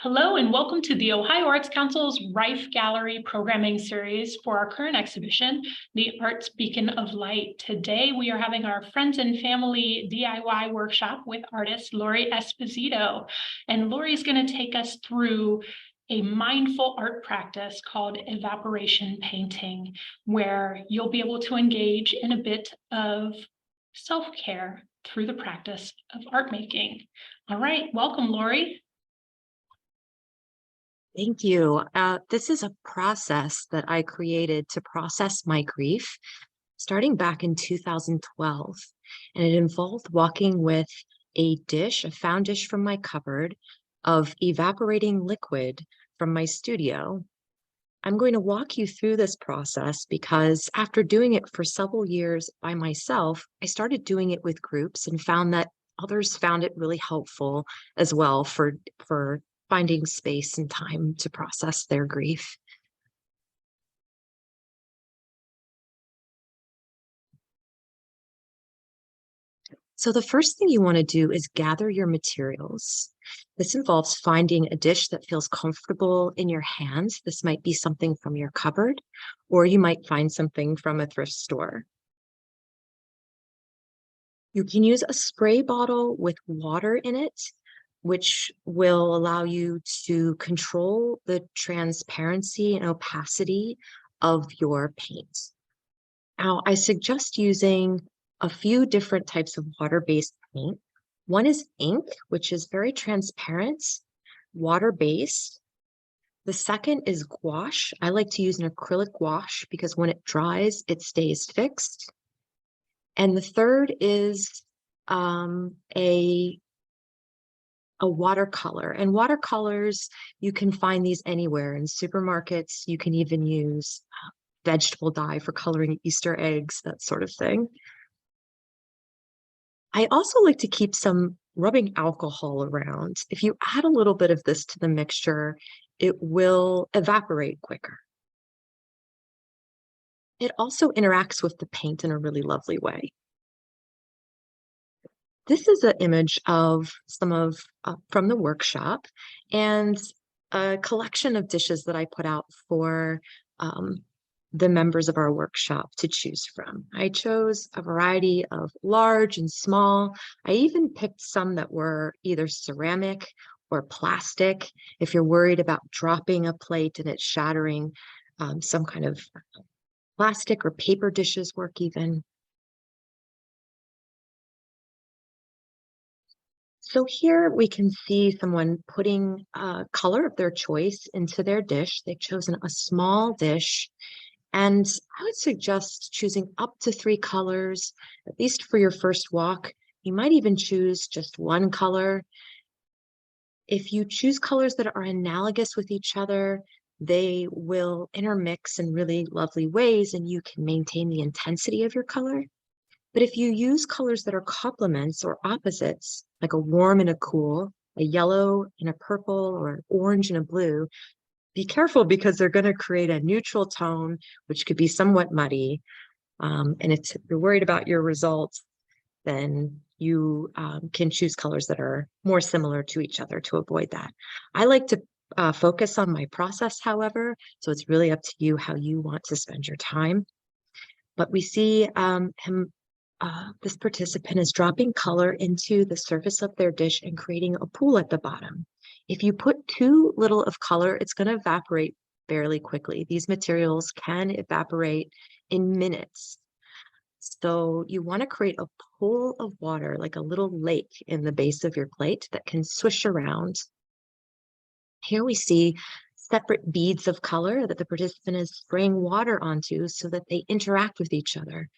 Hello and welcome to the Ohio Arts Council's Rife Gallery programming series for our current exhibition, The Arts Beacon of Light. Today we are having our friends and family DIY workshop with artist Lori Esposito. And Lori is going to take us through a mindful art practice called evaporation painting, where you'll be able to engage in a bit of self-care through the practice of art making. All right, welcome, Lori. Thank you. This is a process that I created to process my grief starting back in 2012. And it involved walking with a dish, a found dish from my cupboard, of evaporating liquid from my studio. I'm going to walk you through this process because after doing it for several years by myself, I started doing it with groups and found that others found it really helpful as well for finding space and time to process their grief. So the first thing you want to do is gather your materials. This involves finding a dish that feels comfortable in your hands. This might be something from your cupboard, or you might find something from a thrift store. You can use a spray bottle with water in it, which will allow you to control the transparency and opacity of your paint. Now, I suggest using a few different types of water-based paint. One is ink, which is very transparent, water-based. The second is gouache. I like to use an acrylic gouache because when it dries, it stays fixed. And the third is a watercolor. And watercolors, you can find these anywhere in supermarkets. You can even use vegetable dye for coloring Easter eggs, that sort of thing. I also like to keep some rubbing alcohol around. If you add a little bit of this to the mixture, it will evaporate quicker. It also interacts with the paint in a really lovely way. This is an image of some of from the workshop and a collection of dishes that I put out for the members of our workshop to choose from. I chose a variety of large and small. I even picked some that were either ceramic or plastic. If you're worried about dropping a plate and it shattering, some kind of plastic or paper dishes work even. So here we can see someone putting a color of their choice into their dish. They've chosen a small dish, and I would suggest choosing up to 3 colors, at least for your first walk. You might even choose just one color. If you choose colors that are analogous with each other, they will intermix in really lovely ways, and you can maintain the intensity of your color. But if you use colors that are complements or opposites, like a warm and a cool, a yellow and a purple, or an orange and a blue, be careful because they're going to create a neutral tone, which could be somewhat muddy. And if you're worried about your results, then you can choose colors that are more similar to each other to avoid that. I like to focus on my process, however, so it's really up to you how you want to spend your time. But we see this participant is dropping color into the surface of their dish and creating a pool at the bottom. If you put too little of color, it's going to evaporate fairly quickly. These materials can evaporate in minutes. So you want to create a pool of water, like a little lake in the base of your plate that can swish around. Here we see separate beads of color that the participant is spraying water onto so that they interact with each other.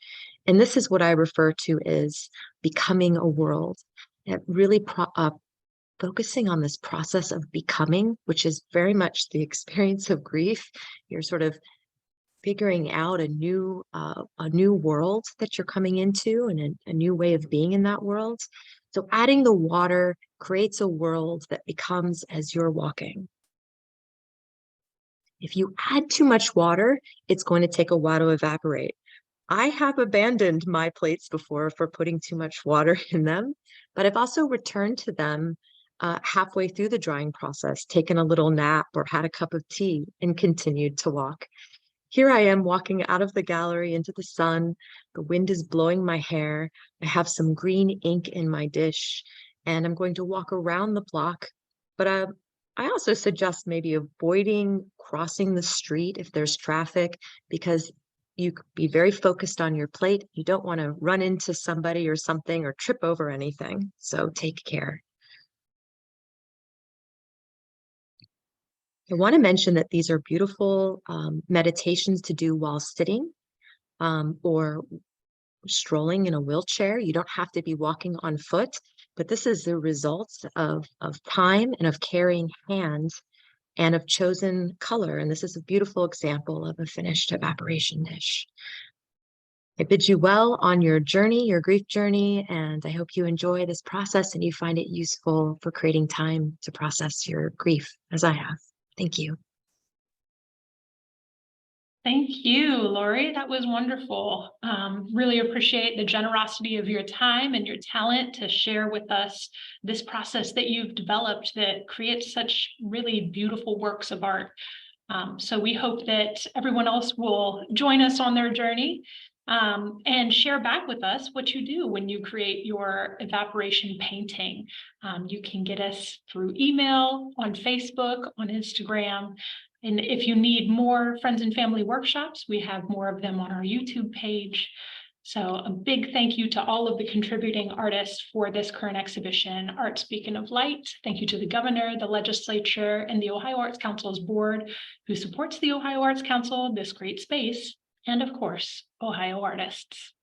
And this is what I refer to as becoming a world. It really focusing on this process of becoming, which is very much the experience of grief. You're sort of figuring out a new world that you're coming into and a new way of being in that world. So adding the water creates a world that becomes as you're walking. If you add too much water, it's going to take a while to evaporate. I have abandoned my plates before for putting too much water in them, but I've also returned to them halfway through the drying process, taken a little nap or had a cup of tea and continued to walk. Here I am walking out of the gallery into the sun. The wind is blowing my hair. I have some green ink in my dish, and I'm going to walk around the block. But I also suggest maybe avoiding crossing the street if there's traffic, because you could be very focused on your plate. You don't want to run into somebody or something or trip over anything. So take care. I want to mention that these are beautiful meditations to do while sitting or strolling in a wheelchair. You don't have to be walking on foot, but this is the result of time and of carrying hands and of chosen color. And this is a beautiful example of a finished evaporation dish. I bid you well on your journey, your grief journey, and I hope you enjoy this process and you find it useful for creating time to process your grief as I have. Thank you. Thank you, Lori. That was wonderful. Really appreciate the generosity of your time and your talent to share with us this process that you've developed that creates such really beautiful works of art. So we hope that everyone else will join us on their journey and share back with us what you do when you create your evaporation painting. You can get us through email, on Facebook, on Instagram. And if you need more friends and family workshops, we have more of them on our YouTube page. So a big thank you to all of the contributing artists for this current exhibition, Arts Beacon of Light. Thank you to the governor, the legislature, and the Ohio Arts Council's board, who supports the Ohio Arts Council, this great space, and of course, Ohio artists.